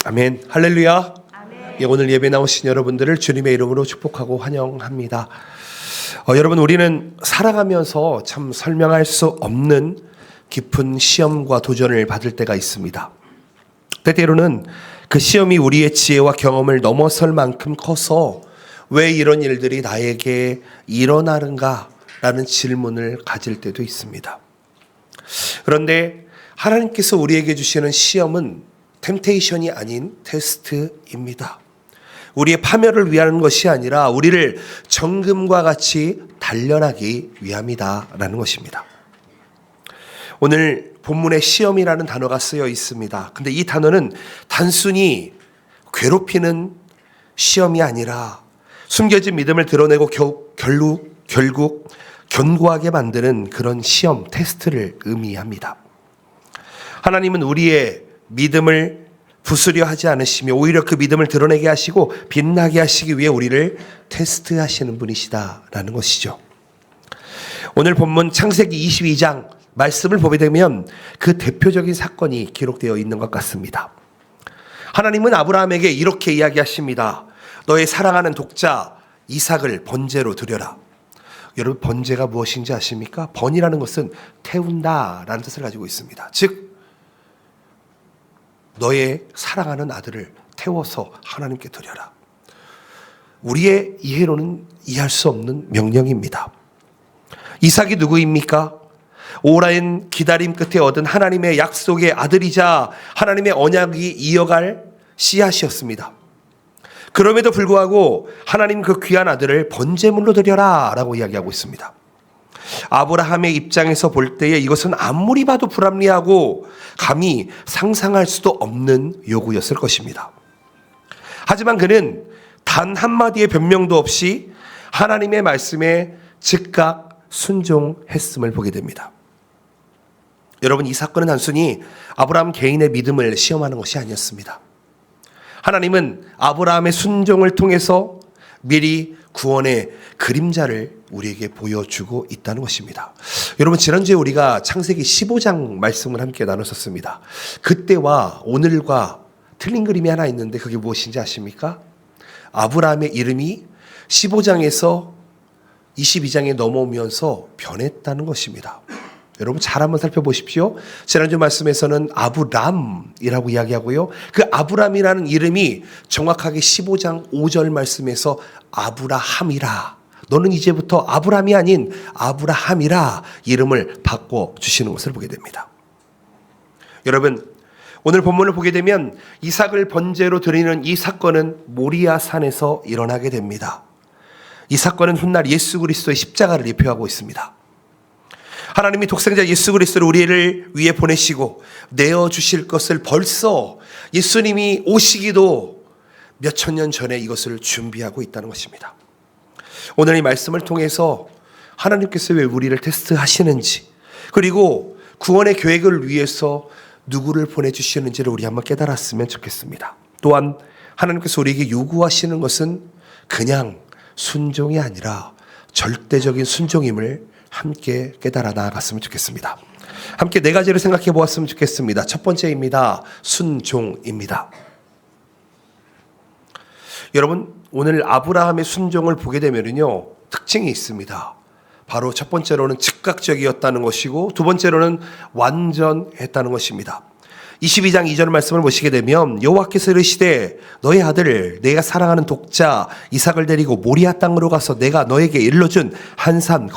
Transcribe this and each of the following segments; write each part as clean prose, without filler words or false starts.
아멘. 할렐루야. 아멘. 예, 오늘 예배 나오신 여러분들을 주님의 이름으로 축복하고 환영합니다. 여러분, 우리는 살아가면서 참 설명할 수 없는 깊은 시험과 도전을 받을 때가 있습니다. 때때로는 그 시험이 우리의 지혜와 경험을 넘어설 만큼 커서 왜 이런 일들이 나에게 일어나는가 라는 질문을 가질 때도 있습니다. 그런데 하나님께서 우리에게 주시는 시험은 템테이션이 아닌 테스트입니다. 우리의 파멸을 위한 것이 아니라 우리를 정금과 같이 단련하기 위함이다라는 것입니다. 오늘 본문에 시험이라는 단어가 쓰여 있습니다. 근데 이 단어는 단순히 괴롭히는 시험이 아니라 숨겨진 믿음을 드러내고 결국 견고하게 만드는 그런 시험, 테스트를 의미합니다. 하나님은 우리의 믿음을 부수려 하지 않으시며 오히려 그 믿음을 드러내게 하시고 빛나게 하시기 위해 우리를 테스트하시는 분이시다라는 것이죠. 오늘 본문 창세기 22장 말씀을 보게 되면 그 대표적인 사건이 기록되어 있는 것 같습니다. 하나님은 아브라함에게 이렇게 이야기하십니다. 너의 사랑하는 독자 이삭을 번제로 드려라. 여러분, 번제가 무엇인지 아십니까? 번이라는 것은 태운다라는 뜻을 가지고 있습니다. 즉 너의 사랑하는 아들을 태워서 하나님께 드려라. 우리의 이해로는 이해할 수 없는 명령입니다. 이삭이 누구입니까? 오랜 기다림 끝에 얻은 하나님의 약속의 아들이자 하나님의 언약이 이어갈 씨앗이었습니다. 그럼에도 불구하고 하나님 그 귀한 아들을 번제물로 드려라 라고 이야기하고 있습니다. 아브라함의 입장에서 볼 때에 이것은 아무리 봐도 불합리하고 감히 상상할 수도 없는 요구였을 것입니다. 하지만 그는 단 한마디의 변명도 없이 하나님의 말씀에 즉각 순종했음을 보게 됩니다. 여러분, 이 사건은 단순히 아브라함 개인의 믿음을 시험하는 것이 아니었습니다. 하나님은 아브라함의 순종을 통해서 미리 구원의 그림자를 우리에게 보여주고 있다는 것입니다. 여러분, 지난주에 우리가 창세기 15장 말씀을 함께 나눴었습니다. 그때와 오늘과 틀린 그림이 하나 있는데 그게 무엇인지 아십니까? 아브라함의 이름이 15장에서 22장에 넘어오면서 변했다는 것입니다. 여러분, 잘 한번 살펴보십시오. 지난주 말씀에서는 아브람이라고 이야기하고요. 그 아브람이라는 이름이 정확하게 15장 5절 말씀에서 아브라함이라, 너는 이제부터 아브람이 아닌 아브라함이라 이름을 바꿔주시는 것을 보게 됩니다. 여러분, 오늘 본문을 보게 되면 이삭을 번제로 드리는 이 사건은 모리아 산에서 일어나게 됩니다. 이 사건은 훗날 예수 그리스도의 십자가를 예표하고 있습니다. 하나님이 독생자 예수 그리스도를 우리를 위해 보내시고 내어주실 것을 벌써 예수님이 오시기도 몇천 년 전에 이것을 준비하고 있다는 것입니다. 오늘 이 말씀을 통해서 하나님께서 왜 우리를 테스트하시는지, 그리고 구원의 계획을 위해서 누구를 보내주시는지를 우리 한번 깨달았으면 좋겠습니다. 또한 하나님께서 우리에게 요구하시는 것은 그냥 순종이 아니라 절대적인 순종임을 함께 깨달아 나아갔으면 좋겠습니다. 함께 네 가지를 생각해 보았으면 좋겠습니다. 첫 번째입니다. 순종입니다. 여러분, 오늘 아브라함의 순종을 보게 되면요, 특징이 있습니다. 바로 첫 번째로는 즉각적이었다는 것이고, 두 번째로는 완전했다는 것입니다. 22장 2절 말씀을 보시게 되면 여호와께서 이르시되 너의 아들 내가 사랑하는 독자 이삭을 데리고 모리아 땅으로 가서 내가 너에게 일러준 한 산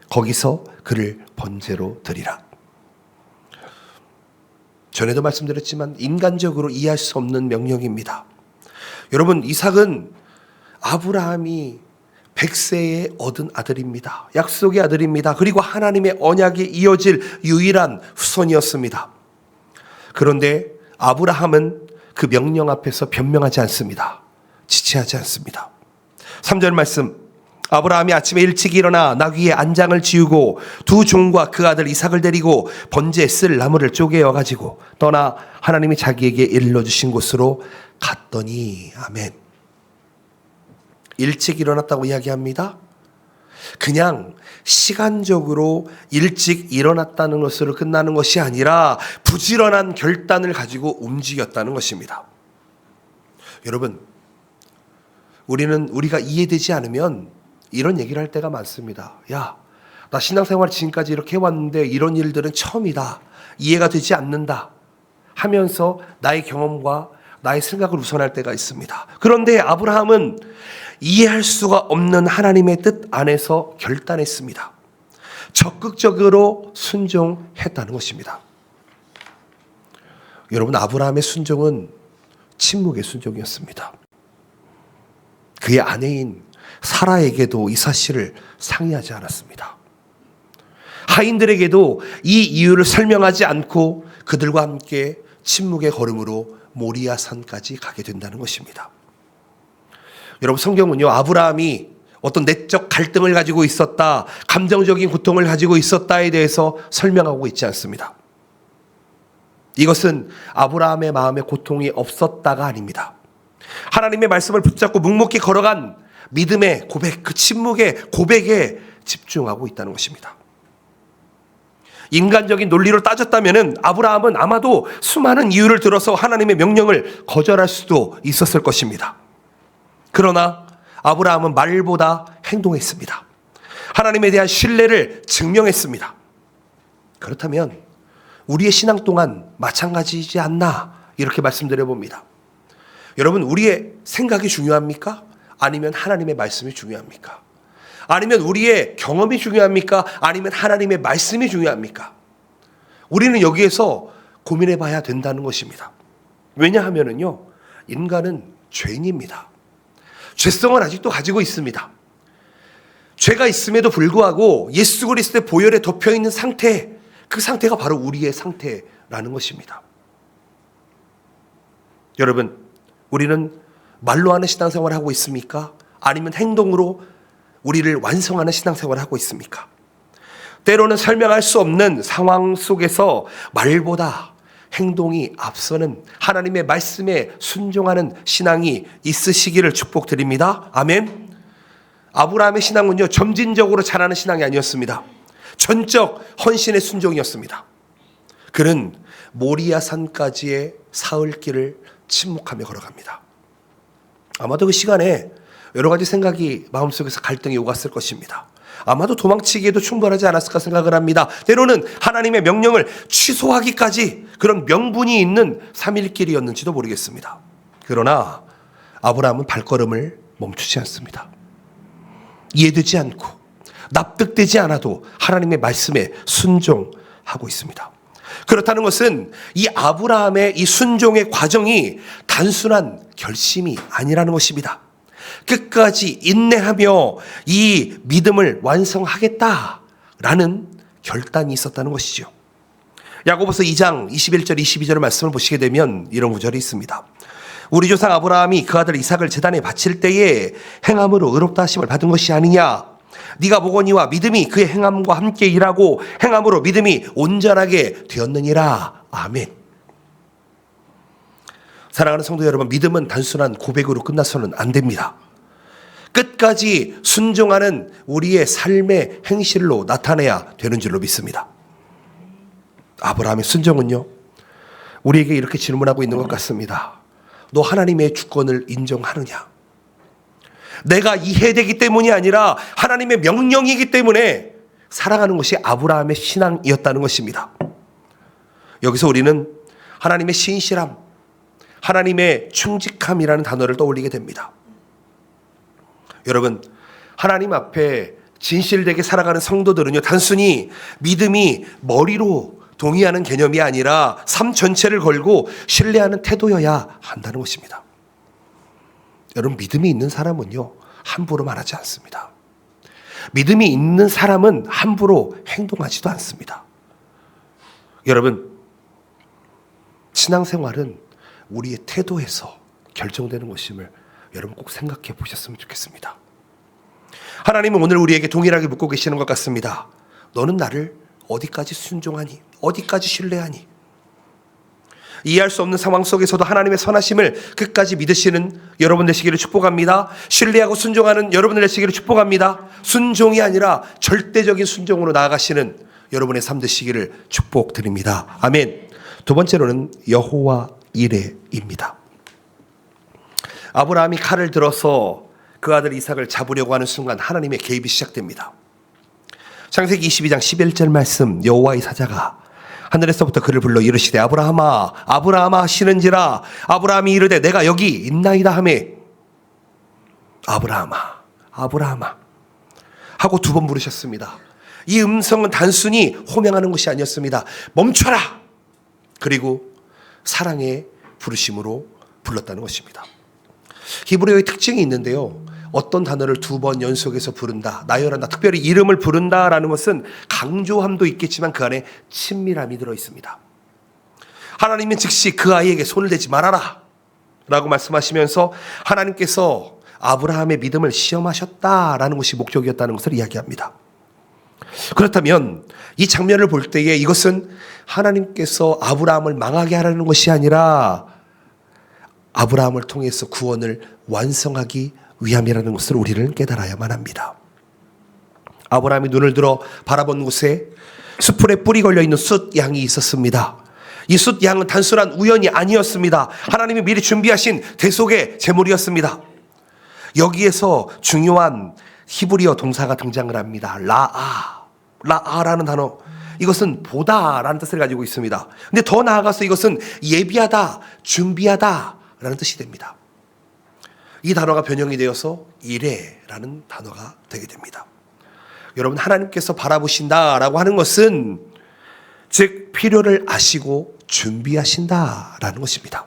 거기서 그를 번제로 드리라. 전에도 말씀드렸지만 인간적으로 이해할 수 없는 명령입니다. 여러분, 이삭은 아브라함이 100세에 얻은 아들입니다. 약속의 아들입니다. 그리고 하나님의 언약이 이어질 유일한 후손이었습니다. 그런데 아브라함은 그 명령 앞에서 변명하지 않습니다. 지체하지 않습니다. 3절 말씀, 아브라함이 아침에 일찍 일어나 나귀의 안장을 지우고 두 종과 그 아들 이삭을 데리고 번제에 쓸 나무를 쪼개어 가지고 떠나 하나님이 자기에게 일러주신 곳으로 갔더니, 아멘. 일찍 일어났다고 이야기합니다. 그냥 시간적으로 일찍 일어났다는 것으로 끝나는 것이 아니라 부지런한 결단을 가지고 움직였다는 것입니다. 여러분, 우리가 이해되지 않으면 이런 얘기를 할 때가 많습니다. 야, 나 신앙생활 지금까지 이렇게 해왔는데 이런 일들은 처음이다. 이해가 되지 않는다. 하면서 나의 경험과 나의 생각을 우선할 때가 있습니다. 그런데 아브라함은 이해할 수가 없는 하나님의 뜻 안에서 결단했습니다. 적극적으로 순종했다는 것입니다. 여러분, 아브라함의 순종은 침묵의 순종이었습니다. 그의 아내인 사라에게도 이 사실을 상의하지 않았습니다. 하인들에게도 이 이유를 설명하지 않고 그들과 함께 침묵의 걸음으로 모리아 산까지 가게 된다는 것입니다. 여러분, 성경은요, 아브라함이 어떤 내적 갈등을 가지고 있었다, 감정적인 고통을 가지고 있었다에 대해서 설명하고 있지 않습니다. 이것은 아브라함의 마음에 고통이 없었다가 아닙니다. 하나님의 말씀을 붙잡고 묵묵히 걸어간 믿음의 고백, 그 침묵의 고백에 집중하고 있다는 것입니다. 인간적인 논리로 따졌다면 아브라함은 아마도 수많은 이유를 들어서 하나님의 명령을 거절할 수도 있었을 것입니다. 그러나 아브라함은 말보다 행동했습니다. 하나님에 대한 신뢰를 증명했습니다. 그렇다면 우리의 신앙 또한 마찬가지이지 않나, 이렇게 말씀드려 봅니다. 여러분, 우리의 생각이 중요합니까? 아니면 하나님의 말씀이 중요합니까? 아니면 우리의 경험이 중요합니까? 아니면 하나님의 말씀이 중요합니까? 우리는 여기에서 고민해 봐야 된다는 것입니다. 왜냐하면요, 인간은 죄인입니다. 죄성을 아직도 가지고 있습니다. 죄가 있음에도 불구하고 예수 그리스도의 보혈에 덮여 있는 상태, 그 상태가 바로 우리의 상태라는 것입니다. 여러분, 우리는 말로 하는 신앙생활을 하고 있습니까? 아니면 행동으로 우리를 완성하는 신앙생활을 하고 있습니까? 때로는 설명할 수 없는 상황 속에서 말보다 행동이 앞서는 하나님의 말씀에 순종하는 신앙이 있으시기를 축복드립니다. 아멘. 아브라함의 신앙은요, 점진적으로 자라는 신앙이 아니었습니다. 전적 헌신의 순종이었습니다. 그는 모리아 산까지의 사흘길을 침묵하며 걸어갑니다. 아마도 그 시간에 여러 가지 생각이 마음속에서 갈등이 오갔을 것입니다. 아마도 도망치기에도 충분하지 않았을까 생각을 합니다. 때로는 하나님의 명령을 취소하기까지 그런 명분이 있는 3일길이었는지도 모르겠습니다. 그러나 아브라함은 발걸음을 멈추지 않습니다. 이해되지 않고 납득되지 않아도 하나님의 말씀에 순종하고 있습니다. 그렇다는 것은 이 아브라함의 이 순종의 과정이 단순한 결심이 아니라는 것입니다. 끝까지 인내하며 이 믿음을 완성하겠다라는 결단이 있었다는 것이죠. 야고보서 2장 21절 22절 말씀을 보시게 되면 이런 구절이 있습니다. 우리 조상 아브라함이 그 아들 이삭을 제단에 바칠 때에 행함으로 의롭다 하심을 받은 것이 아니냐. 네가 보거니와 믿음이 그의 행함과 함께 일하고 행함으로 믿음이 온전하게 되었느니라. 아멘. 사랑하는 성도 여러분, 믿음은 단순한 고백으로 끝나서는 안 됩니다. 끝까지 순종하는 우리의 삶의 행실로 나타내야 되는 줄로 믿습니다. 아브라함의 순종은요, 우리에게 이렇게 질문하고 있는 것 같습니다. 너 하나님의 주권을 인정하느냐? 내가 이해되기 때문이 아니라 하나님의 명령이기 때문에 살아가는 것이 아브라함의 신앙이었다는 것입니다. 여기서 우리는 하나님의 신실함, 하나님의 충직함이라는 단어를 떠올리게 됩니다. 여러분, 하나님 앞에 진실되게 살아가는 성도들은요, 단순히 믿음이 머리로 동의하는 개념이 아니라 삶 전체를 걸고 신뢰하는 태도여야 한다는 것입니다. 여러분, 믿음이 있는 사람은요, 함부로 말하지 않습니다. 믿음이 있는 사람은 함부로 행동하지도 않습니다. 여러분, 신앙생활은 우리의 태도에서 결정되는 것임을 여러분 꼭 생각해 보셨으면 좋겠습니다. 하나님은 오늘 우리에게 동일하게 묻고 계시는 것 같습니다. 너는 나를 어디까지 순종하니? 어디까지 신뢰하니? 이해할 수 없는 상황 속에서도 하나님의 선하심을 끝까지 믿으시는 여러분 되시기를 축복합니다. 신뢰하고 순종하는 여러분들 되시기를 축복합니다. 순종이 아니라 절대적인 순종으로 나아가시는 여러분의 삶 되시기를 축복드립니다. 아멘. 두 번째로는 여호와 이레입니다. 아브라함이 칼을 들어서 그 아들 이삭을 잡으려고 하는 순간 하나님의 개입이 시작됩니다. 창세기 22장 11절 말씀, 여호와의 사자가 하늘에서부터 그를 불러 이르시되 아브라함아 아브라함아 하시는지라. 아브라함이 이르되 내가 여기 있나이다 하매 아브라함아 아브라함아 하고 두 번 부르셨습니다. 이 음성은 단순히 호명하는 것이 아니었습니다. 멈춰라. 그리고 사랑의 부르심으로 불렀다는 것입니다. 히브리어의 특징이 있는데요. 어떤 단어를 두 번 연속해서 부른다, 나열한다, 특별히 이름을 부른다라는 것은 강조함도 있겠지만 그 안에 친밀함이 들어있습니다. 하나님은 즉시 그 아이에게 손을 대지 말아라 라고 말씀하시면서 하나님께서 아브라함의 믿음을 시험하셨다라는 것이 목적이었다는 것을 이야기합니다. 그렇다면 이 장면을 볼 때에 이것은 하나님께서 아브라함을 망하게 하라는 것이 아니라 아브라함을 통해서 구원을 완성하기 위함이라는 것을 우리는 깨달아야만 합니다. 아브라함이 눈을 들어 바라본 곳에 수풀에 뿔이 걸려있는 숫양이 있었습니다. 이 숫양은 단순한 우연이 아니었습니다. 하나님이 미리 준비하신 대속의 제물이었습니다. 여기에서 중요한 히브리어 동사가 등장을 합니다. 라아라는 단어, 이것은 보다라는 뜻을 가지고 있습니다. 근데 더 나아가서 이것은 예비하다, 준비하다 라는 뜻이 됩니다. 이 단어가 변형이 되어서 이레라는 단어가 되게 됩니다. 여러분, 하나님께서 바라보신다라고 하는 것은 즉 필요를 아시고 준비하신다라는 것입니다.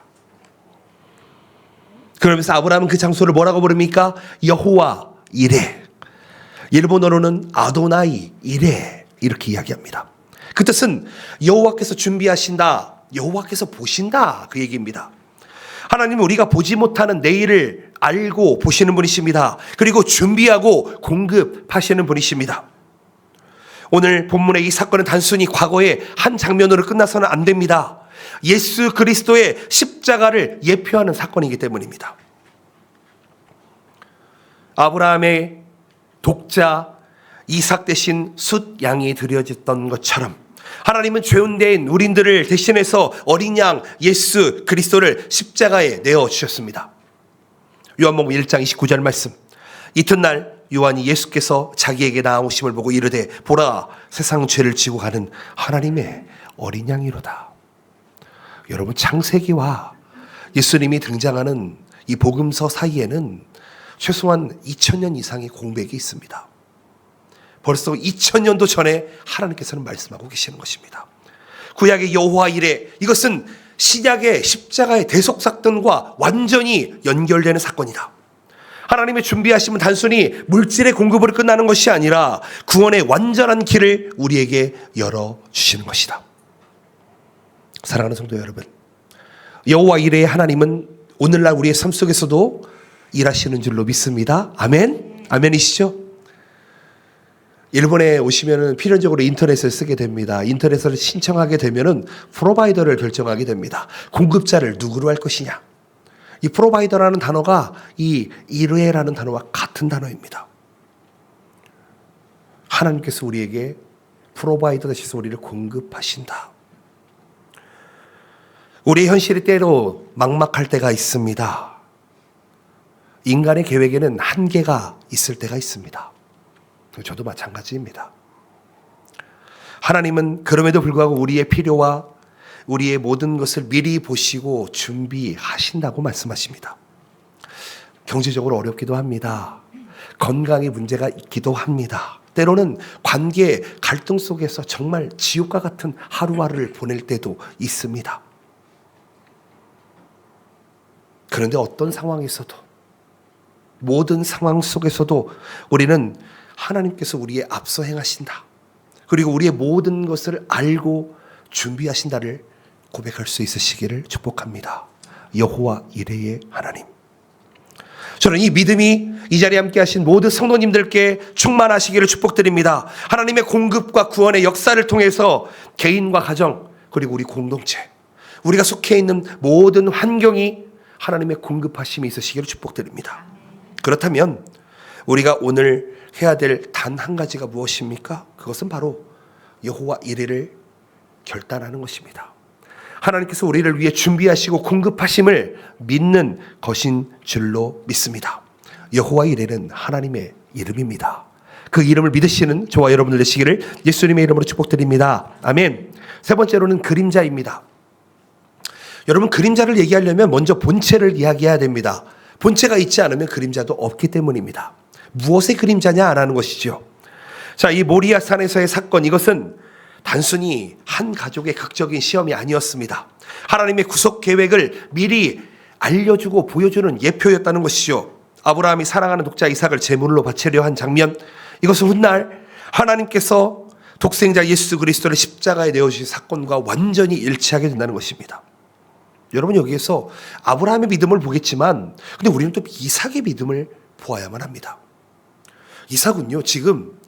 그러면서 아브라함은 그 장소를 뭐라고 부릅니까? 여호와 이레. 일본어로는 아도나이 이레 이렇게 이야기합니다. 그 뜻은 여호와께서 준비하신다, 여호와께서 보신다, 그 얘기입니다. 하나님은 우리가 보지 못하는 내일을 알고 보시는 분이십니다. 그리고 준비하고 공급하시는 분이십니다. 오늘 본문의 이 사건은 단순히 과거의 한 장면으로 끝나서는 안 됩니다. 예수 그리스도의 십자가를 예표하는 사건이기 때문입니다. 아브라함의 독자 이삭 대신 숫양이 드려졌던 것처럼 하나님은 죄인된 우리들을 대신해서 어린 양 예수 그리스도를 십자가에 내어주셨습니다. 요한복음 1장 29절 말씀, 이튿날 요한이 예수께서 자기에게 나오심을 보고 이르되 보라 세상 죄를 지고 가는 하나님의 어린 양이로다. 여러분, 창세기와 예수님이 등장하는 이 복음서 사이에는 최소한 2000년 이상의 공백이 있습니다. 벌써 2000년도 전에 하나님께서는 말씀하고 계시는 것입니다. 구약의 여호와 이레, 이것은 신약의 십자가의 대속 사건과 완전히 연결되는 사건이다. 하나님의 준비하심은 단순히 물질의 공급으로 끝나는 것이 아니라 구원의 완전한 길을 우리에게 열어주시는 것이다. 사랑하는 성도 여러분, 여호와 이레의 하나님은 오늘날 우리의 삶 속에서도 일하시는 줄로 믿습니다. 아멘? 아멘이시죠? 일본에 오시면 필연적으로 인터넷을 쓰게 됩니다. 인터넷을 신청하게 되면 프로바이더를 결정하게 됩니다. 공급자를 누구로 할 것이냐. 이 프로바이더라는 단어가 이 이르에라는 단어와 같은 단어입니다. 하나님께서 우리에게 프로바이더 되셔서 우리를 공급하신다. 우리의 현실이 때로 막막할 때가 있습니다. 인간의 계획에는 한계가 있을 때가 있습니다. 저도 마찬가지입니다. 하나님은 그럼에도 불구하고 우리의 필요와 우리의 모든 것을 미리 보시고 준비하신다고 말씀하십니다. 경제적으로 어렵기도 합니다. 건강에 문제가 있기도 합니다. 때로는 관계 갈등 속에서 정말 지옥과 같은 하루하루를 보낼 때도 있습니다. 그런데 어떤 상황에서도, 모든 상황 속에서도 우리는 하나님께서 우리의 앞서 행하신다, 그리고 우리의 모든 것을 알고 준비하신다를 고백할 수 있으시기를 축복합니다. 여호와 이레의 하나님, 저는 이 믿음이 이 자리에 함께 하신 모든 성도님들께 충만하시기를 축복드립니다. 하나님의 공급과 구원의 역사를 통해서 개인과 가정, 그리고 우리 공동체, 우리가 속해 있는 모든 환경이 하나님의 공급하심이 있으시기를 축복드립니다. 그렇다면 우리가 오늘 해야 될 단 한 가지가 무엇입니까? 그것은 바로 여호와 이레를 결단하는 것입니다. 하나님께서 우리를 위해 준비하시고 공급하심을 믿는 것인 줄로 믿습니다. 여호와 이레는 하나님의 이름입니다. 그 이름을 믿으시는 저와 여러분들 되시기를 예수님의 이름으로 축복드립니다. 아멘. 세 번째로는 그림자입니다. 여러분, 그림자를 얘기하려면 먼저 본체를 이야기해야 됩니다. 본체가 있지 않으면 그림자도 없기 때문입니다. 무엇의 그림자냐라는 것이죠. 자, 이 모리아 산에서의 사건, 이것은 단순히 한 가족의 극적인 시험이 아니었습니다. 하나님의 구속 계획을 미리 알려주고 보여주는 예표였다는 것이죠. 아브라함이 사랑하는 독자 이삭을 제물로 바치려 한 장면, 이것은 훗날 하나님께서 독생자 예수 그리스도를 십자가에 내어주신 사건과 완전히 일치하게 된다는 것입니다. 여러분, 여기에서 아브라함의 믿음을 보겠지만 근데 우리는 또 이삭의 믿음을 보아야만 합니다. 이삭은요, 지금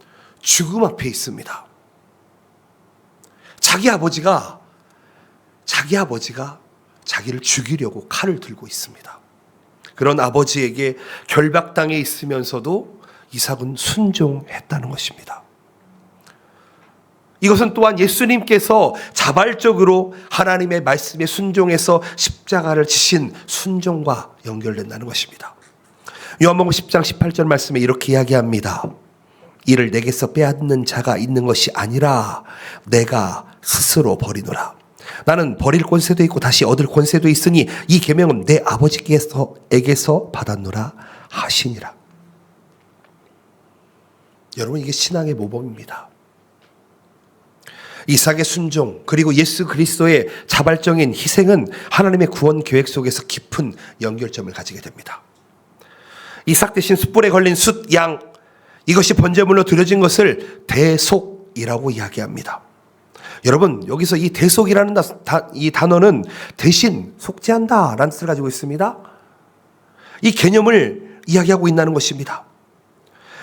죽음 앞에 있습니다. 자기 아버지가 자기를 죽이려고 칼을 들고 있습니다. 그런 아버지에게 결박당해 있으면서도 이삭은 순종했다는 것입니다. 이것은 또한 예수님께서 자발적으로 하나님의 말씀에 순종해서 십자가를 지신 순종과 연결된다는 것입니다. 요한복음 10장 18절 말씀에 이렇게 이야기합니다. 이를 내게서 빼앗는 자가 있는 것이 아니라 내가 스스로 버리노라. 나는 버릴 권세도 있고 다시 얻을 권세도 있으니 이 계명은 내 아버지께서에게서 받았노라 하시니라. 여러분, 이게 신앙의 모범입니다. 이삭의 순종, 그리고 예수 그리스도의 자발적인 희생은 하나님의 구원 계획 속에서 깊은 연결점을 가지게 됩니다. 이삭 대신 숯불에 걸린 숫양, 이것이 번제물로 드려진 것을 대속이라고 이야기합니다. 여러분, 여기서 이 대속이라는 이 단어는 대신, 속죄한다라는 뜻을 가지고 있습니다. 이 개념을 이야기하고 있다는 것입니다.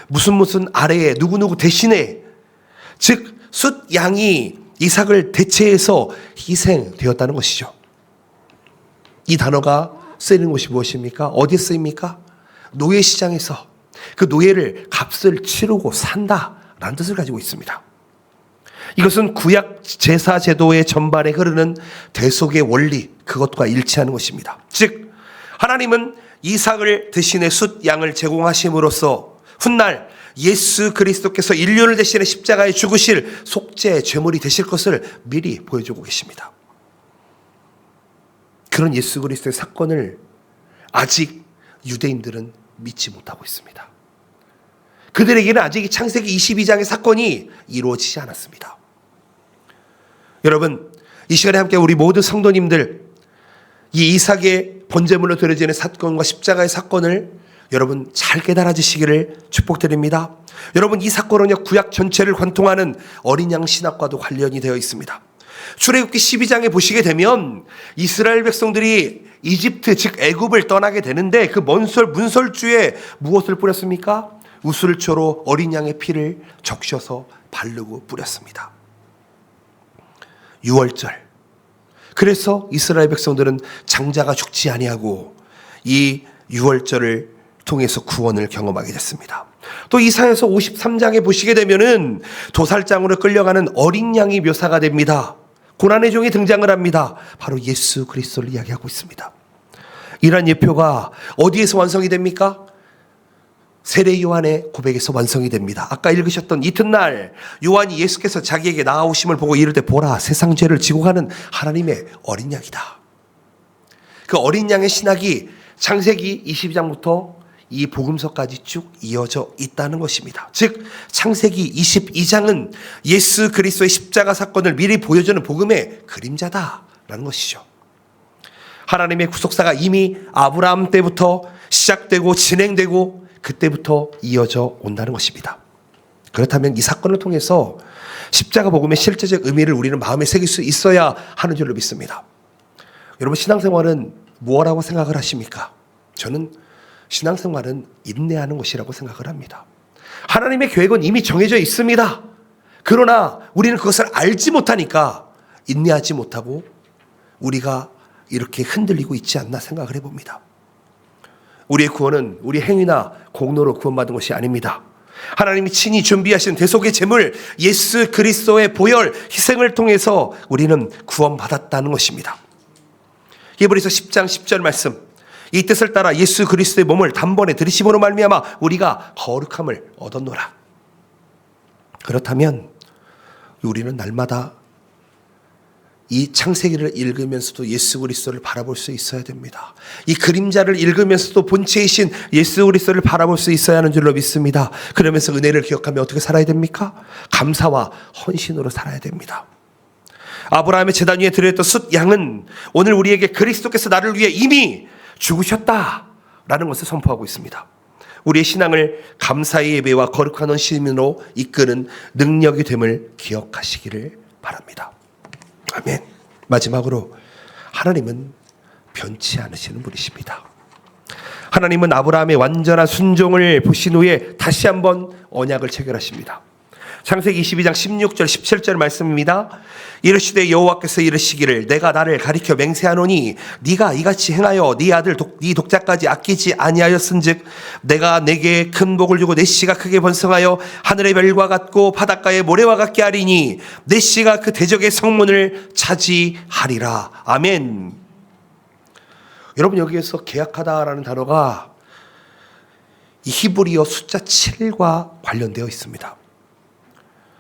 무슨 아래에 누구누구 대신에, 즉 숫양이 이삭을 대체해서 희생되었다는 것이죠. 이 단어가 쓰이는 곳이 무엇입니까? 어디에 쓰입니까? 노예시장에서 그 노예를 값을 치르고 산다라는 뜻을 가지고 있습니다. 이것은 구약 제사 제도의 전반에 흐르는 대속의 원리, 그것과 일치하는 것입니다. 즉 하나님은 이삭을 대신해 숫양을 제공하심으로써 훗날 예수 그리스도께서 인류를 대신해 십자가에 죽으실 속죄 제물이 되실 것을 미리 보여주고 계십니다. 그런 예수 그리스도의 사건을 아직 유대인들은 믿지 못하고 있습니다. 그들에게는 아직 창세기 22장의 사건이 이루어지지 않았습니다. 여러분, 이 시간에 함께 우리 모든 성도님들, 이 이삭의 번제물로 드려지는 사건과 십자가의 사건을 여러분 잘 깨달아지시기를 축복드립니다. 여러분, 이 사건은요, 구약 전체를 관통하는 어린 양 신학과도 관련이 되어 있습니다. 출애굽기 12장에 보시게 되면 이스라엘 백성들이 이집트, 즉 애굽을 떠나게 되는데 그 문설주에 무엇을 뿌렸습니까? 우슬초로 어린 양의 피를 적셔서 바르고 뿌렸습니다. 유월절. 그래서 이스라엘 백성들은 장자가 죽지 아니하고 이 유월절을 통해서 구원을 경험하게 됐습니다. 또 이사야서 53장에 보시게 되면은 도살장으로 끌려가는 어린 양이 묘사가 됩니다. 고난의 종이 등장을 합니다. 바로 예수 그리스도를 이야기하고 있습니다. 이러한 예표가 어디에서 완성이 됩니까? 세례 요한의 고백에서 완성이 됩니다. 아까 읽으셨던 이튿날 요한이 예수께서 자기에게 나아오심을 보고 이르되 보라, 세상 죄를 지고 가는 하나님의 어린 양이다. 그 어린 양의 신학이 창세기 22장부터 이 복음서까지 쭉 이어져 있다는 것입니다. 즉 창세기 22장은 예수 그리스도의 십자가 사건을 미리 보여주는 복음의 그림자다라는 것이죠. 하나님의 구속사가 이미 아브라함 때부터 시작되고 진행되고 그때부터 이어져 온다는 것입니다. 그렇다면 이 사건을 통해서 십자가 복음의 실제적 의미를 우리는 마음에 새길 수 있어야 하는 줄로 믿습니다. 여러분, 신앙생활은 무엇이라고 생각을 하십니까? 저는 신앙생활은 인내하는 것이라고 생각을 합니다. 하나님의 계획은 이미 정해져 있습니다. 그러나 우리는 그것을 알지 못하니까 인내하지 못하고 우리가 이렇게 흔들리고 있지 않나 생각을 해봅니다. 우리의 구원은 우리 행위나 공로로 구원받은 것이 아닙니다. 하나님이 친히 준비하신 대속의 제물 예수 그리스도의 보혈 희생을 통해서 우리는 구원받았다는 것입니다. 히브리서 10장 10절 말씀, 이 뜻을 따라 예수 그리스도의 몸을 단번에 들이심으로 말미암아 우리가 거룩함을 얻었노라. 그렇다면 우리는 날마다 이 창세기를 읽으면서도 예수 그리스도를 바라볼 수 있어야 됩니다. 이 그림자를 읽으면서도 본체이신 예수 그리스도를 바라볼 수 있어야 하는 줄로 믿습니다. 그러면서 은혜를 기억하며 어떻게 살아야 됩니까? 감사와 헌신으로 살아야 됩니다. 아브라함의 제단 위에 드렸던 숫 양은 오늘 우리에게 그리스도께서 나를 위해 이미 죽으셨다라는 것을 선포하고 있습니다. 우리의 신앙을 감사의 예배와 거룩한 헌신으로 이끄는 능력이 됨을 기억하시기를 바랍니다. 아멘. 마지막으로 하나님은 변치 않으시는 분이십니다. 하나님은 아브라함의 완전한 순종을 보신 후에 다시 한번 언약을 체결하십니다. 창세기 22장 16절 17절 말씀입니다. 이르시되 여호와께서 이르시기를 내가 나를 가리켜 맹세하노니 네가 이같이 행하여 네 아들 네 독자까지 아끼지 아니하였은즉 내가 내게 큰 복을 주고 내 씨가 크게 번성하여 하늘의 별과 같고 바닷가의 모래와 같게 하리니 내 씨가 그 대적의 성문을 차지하리라. 아멘. 여러분, 여기에서 계약하다라는 단어가 이 히브리어 숫자 7과 관련되어 있습니다.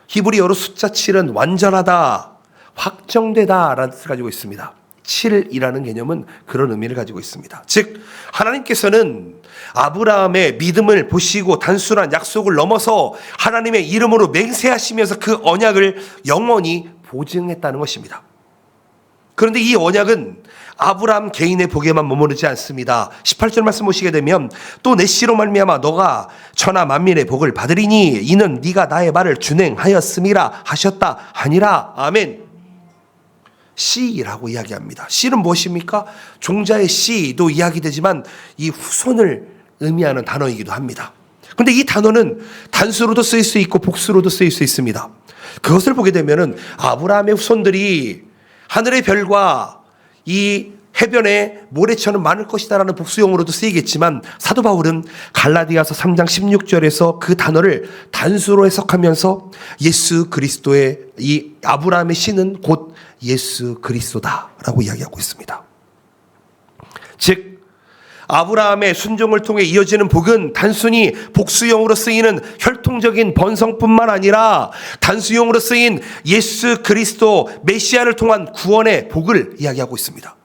히브리어로 숫자 7은 완전하다, 확정되다 라는 뜻을 가지고 있습니다. 7이라는 개념은 그런 의미를 가지고 있습니다. 즉 하나님께서는 아브라함의 믿음을 보시고 단순한 약속을 넘어서 하나님의 이름으로 맹세하시면서 그 언약을 영원히 보증했다는 것입니다. 그런데 이 언약은 아브라함 개인의 복에만 머무르지 않습니다. 18절 말씀 보시게 되면 또 내 씨로 말미암아 너가 천하 만민의 복을 받으리니 이는 네가 나의 말을 준행하였음이라 하셨다 하니라. 아멘. 씨라고 이야기합니다. 씨는 무엇입니까? 종자의 씨도 이야기되지만 이 후손을 의미하는 단어이기도 합니다. 그런데 이 단어는 단수로도 쓰일 수 있고 복수로도 쓰일 수 있습니다. 그것을 보게 되면은 아브라함의 후손들이 하늘의 별과 이 해변에 모래처럼 많을 것이다라는 복수용어로도 쓰이겠지만 사도 바울은 갈라디아서 3장 16절에서 그 단어를 단수로 해석하면서 예수 그리스도의 이 아브라함의 씨는 곧 예수 그리스도다라고 이야기하고 있습니다. 즉 아브라함의 순종을 통해 이어지는 복은 단순히 복수용으로 쓰이는 혈통적인 번성뿐만 아니라 단수용으로 쓰인 예수 그리스도 메시아를 통한 구원의 복을 이야기하고 있습니다.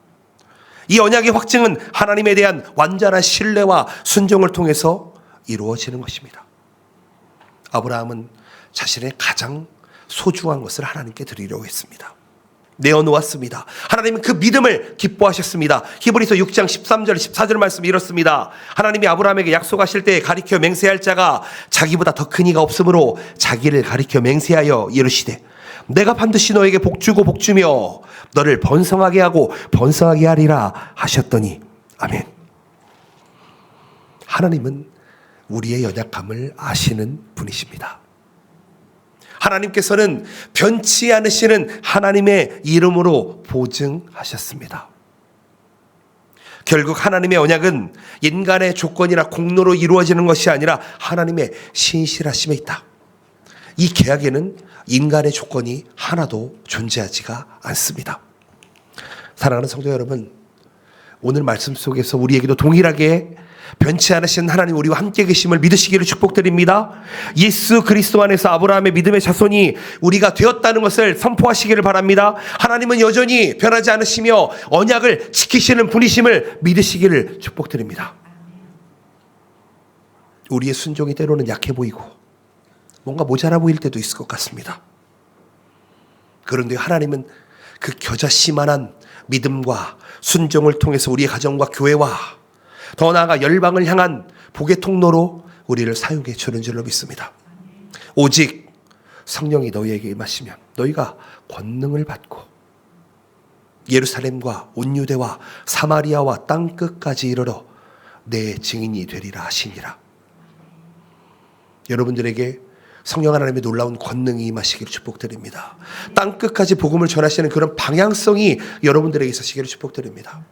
이 언약의 확증은 하나님에 대한 완전한 신뢰와 순종을 통해서 이루어지는 것입니다. 아브라함은 자신의 가장 소중한 것을 하나님께 드리려고 했습니다. 내어놓았습니다. 하나님은 그 믿음을 기뻐하셨습니다. 히브리서 6장 13절 14절 말씀이 이렇습니다. 하나님이 아브라함에게 약속하실 때 가리켜 맹세할 자가 자기보다 더 큰 이가 없으므로 자기를 가리켜 맹세하여 이르시되 내가 반드시 너에게 복주고 복주며 너를 번성하게 하고 번성하게 하리라 하셨더니 아멘. 하나님은 우리의 연약함을 아시는 분이십니다. 하나님께서는 변치 않으시는 하나님의 이름으로 보증하셨습니다. 결국 하나님의 언약은 인간의 조건이나 공로로 이루어지는 것이 아니라 하나님의 신실하심에 있다. 이 계약에는 인간의 조건이 하나도 존재하지가 않습니다. 사랑하는 성도 여러분, 오늘 말씀 속에서 우리에게도 동일하게 변치 않으신 하나님 우리와 함께 계심을 믿으시기를 축복드립니다. 예수 그리스도 안에서 아브라함의 믿음의 자손이 우리가 되었다는 것을 선포하시기를 바랍니다. 하나님은 여전히 변하지 않으시며 언약을 지키시는 분이심을 믿으시기를 축복드립니다. 우리의 순종이 때로는 약해 보이고 뭔가 모자라 보일 때도 있을 것 같습니다. 그런데 하나님은 그 겨자씨만한 믿음과 순종을 통해서 우리의 가정과 교회와 더 나아가 열방을 향한 복의 통로로 우리를 사용해 주는 줄로 믿습니다. 오직 성령이 너희에게 임하시면 너희가 권능을 받고 예루살렘과 온 유대와 사마리아와 땅 끝까지 이르러 내 증인이 되리라 하시니라. 여러분들에게 성령 하나님의 놀라운 권능이 임하시기를 축복드립니다. 땅끝까지 복음을 전하시는 그런 방향성이 여러분들에게 있으시기를 축복드립니다.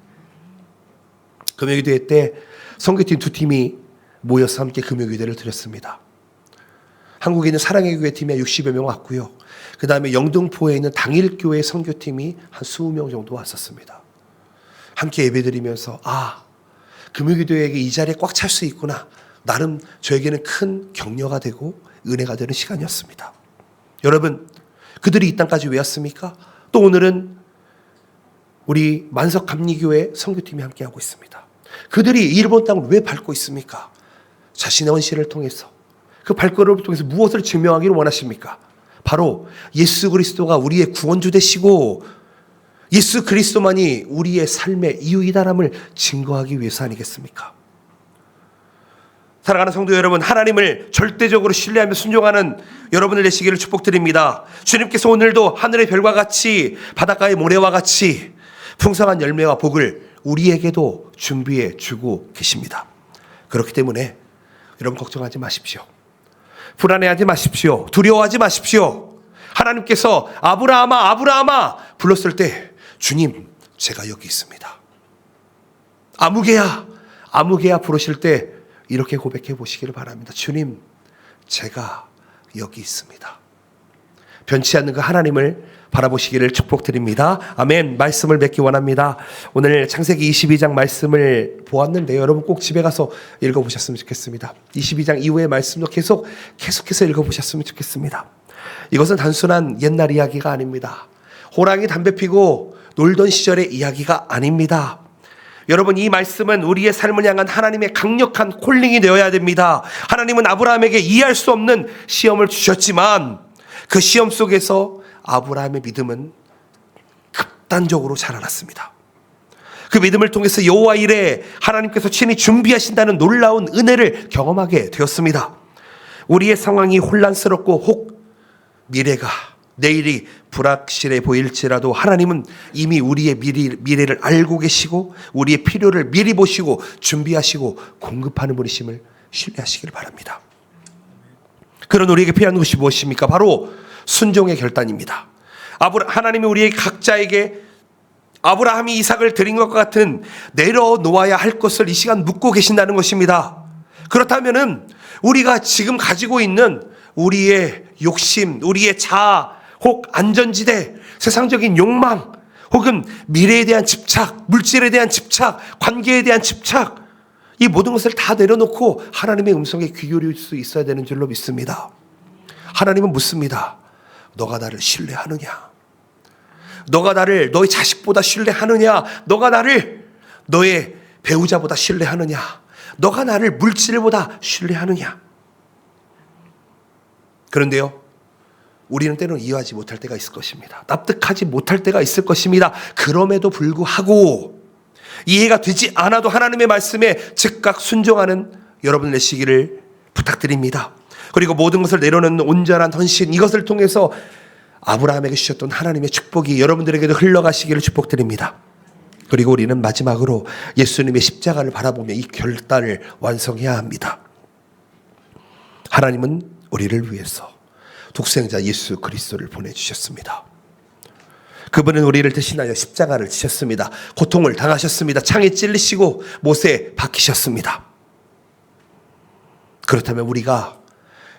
금요기도회 때 선교팀 2팀이 모여서 함께 금요기도회를 드렸습니다. 한국에 있는 사랑의 교회 팀이 60여 명 왔고요. 그 다음에 영등포에 있는 당일교회 선교팀이 한 20명 정도 왔었습니다. 함께 예배드리면서 금요기도회에게 이 자리에 꽉 찰 수 있구나. 나름 저에게는 큰 격려가 되고 은혜가 되는 시간이었습니다. 여러분, 그들이 이 땅까지 왜 왔습니까? 또 오늘은 우리 만석감리교회 선교팀이 함께하고 있습니다. 그들이 일본 땅을 왜 밟고 있습니까? 자신의 헌신을 통해서, 그 발걸음을 통해서 무엇을 증명하기를 원하십니까? 바로 예수 그리스도가 우리의 구원주 되시고 예수 그리스도만이 우리의 삶의 이유이다람을 증거하기 위해서 아니겠습니까? 사랑하는 성도 여러분, 하나님을 절대적으로 신뢰하며 순종하는 여러분을 되시기를 축복드립니다. 주님께서 오늘도 하늘의 별과 같이 바닷가의 모래와 같이 풍성한 열매와 복을 우리에게도 준비해 주고 계십니다. 그렇기 때문에 여러분 걱정하지 마십시오. 불안해하지 마십시오. 두려워하지 마십시오. 하나님께서 아브라함아 아브라함아 불렀을 때 주님 제가 여기 있습니다. 아무개야 아무개야 부르실 때 이렇게 고백해 보시기를 바랍니다. 주님 제가 여기 있습니다. 변치 않는 그 하나님을 바라보시기를 축복드립니다. 아멘. 말씀을 맺기 원합니다. 오늘 창세기 22장 말씀을 보았는데요. 여러분 꼭 집에 가서 읽어보셨으면 좋겠습니다. 22장 이후의 말씀도 계속해서 읽어보셨으면 좋겠습니다. 이것은 단순한 옛날 이야기가 아닙니다. 호랑이 담배 피고 놀던 시절의 이야기가 아닙니다. 여러분, 이 말씀은 우리의 삶을 향한 하나님의 강력한 콜링이 되어야 됩니다. 하나님은 아브라함에게 이해할 수 없는 시험을 주셨지만 그 시험 속에서 아브라함의 믿음은 극단적으로 자라났습니다. 그 믿음을 통해서 여호와 일에 하나님께서 친히 준비하신다는 놀라운 은혜를 경험하게 되었습니다. 우리의 상황이 혼란스럽고 혹 미래가 내일이 불확실해 보일지라도 하나님은 이미 우리의 미래를 알고 계시고 우리의 필요를 미리 보시고 준비하시고 공급하는 분이심을 신뢰하시길 바랍니다. 그런 우리에게 필요한 것이 무엇입니까? 바로 순종의 결단입니다. 하나님이 우리의 각자에게 아브라함이 이삭을 드린 것과 같은 내려놓아야 할 것을 이 시간 묻고 계신다는 것입니다. 그렇다면은 우리가 지금 가지고 있는 우리의 욕심, 우리의 자아, 혹 안전지대, 세상적인 욕망, 혹은 미래에 대한 집착, 물질에 대한 집착, 관계에 대한 집착, 이 모든 것을 다 내려놓고 하나님의 음성에 귀 기울일 수 있어야 되는 줄로 믿습니다. 하나님은 묻습니다. 너가 나를 신뢰하느냐? 너가 나를 너의 자식보다 신뢰하느냐? 너가 나를 너의 배우자보다 신뢰하느냐? 너가 나를 물질보다 신뢰하느냐? 그런데요, 우리는 때로는 이해하지 못할 때가 있을 것입니다. 납득하지 못할 때가 있을 것입니다. 그럼에도 불구하고 이해가 되지 않아도 하나님의 말씀에 즉각 순종하는 여러분 되시기를 부탁드립니다. 그리고 모든 것을 내려놓는 온전한 헌신, 이것을 통해서 아브라함에게 주셨던 하나님의 축복이 여러분들에게도 흘러가시기를 축복드립니다. 그리고 우리는 마지막으로 예수님의 십자가를 바라보며 이 결단을 완성해야 합니다. 하나님은 우리를 위해서 독생자 예수 그리스도를 보내주셨습니다. 그분은 우리를 대신하여 십자가를 지셨습니다. 고통을 당하셨습니다. 창에 찔리시고 못에 박히셨습니다. 그렇다면 우리가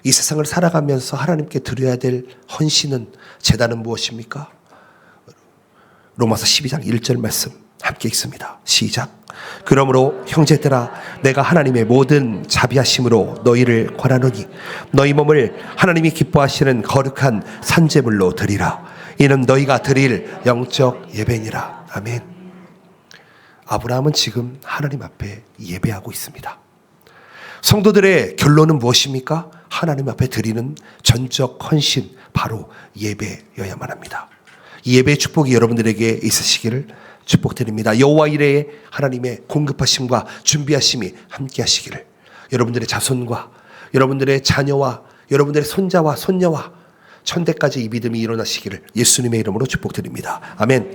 이 세상을 살아가면서 하나님께 드려야 될 헌신은, 제단은 무엇입니까? 로마서 12장 1절 말씀 함께 읽습니다. 시작. 그러므로 형제들아, 내가 하나님의 모든 자비하심으로 너희를 권하노니 너희 몸을 하나님이 기뻐하시는 거룩한 산제물로 드리라. 이는 너희가 드릴 영적 예배니라. 아멘. 아브라함은 지금 하나님 앞에 예배하고 있습니다. 성도들의 결론은 무엇입니까? 하나님 앞에 드리는 전적 헌신, 바로 예배여야만 합니다. 이 예배의 축복이 여러분들에게 있으시기를 축복드립니다. 여호와 이레의 하나님의 공급하심과 준비하심이 함께 하시기를, 여러분들의 자손과 여러분들의 자녀와 여러분들의 손자와 손녀와 천대까지 이 믿음이 일어나시기를 예수님의 이름으로 축복드립니다. 아멘.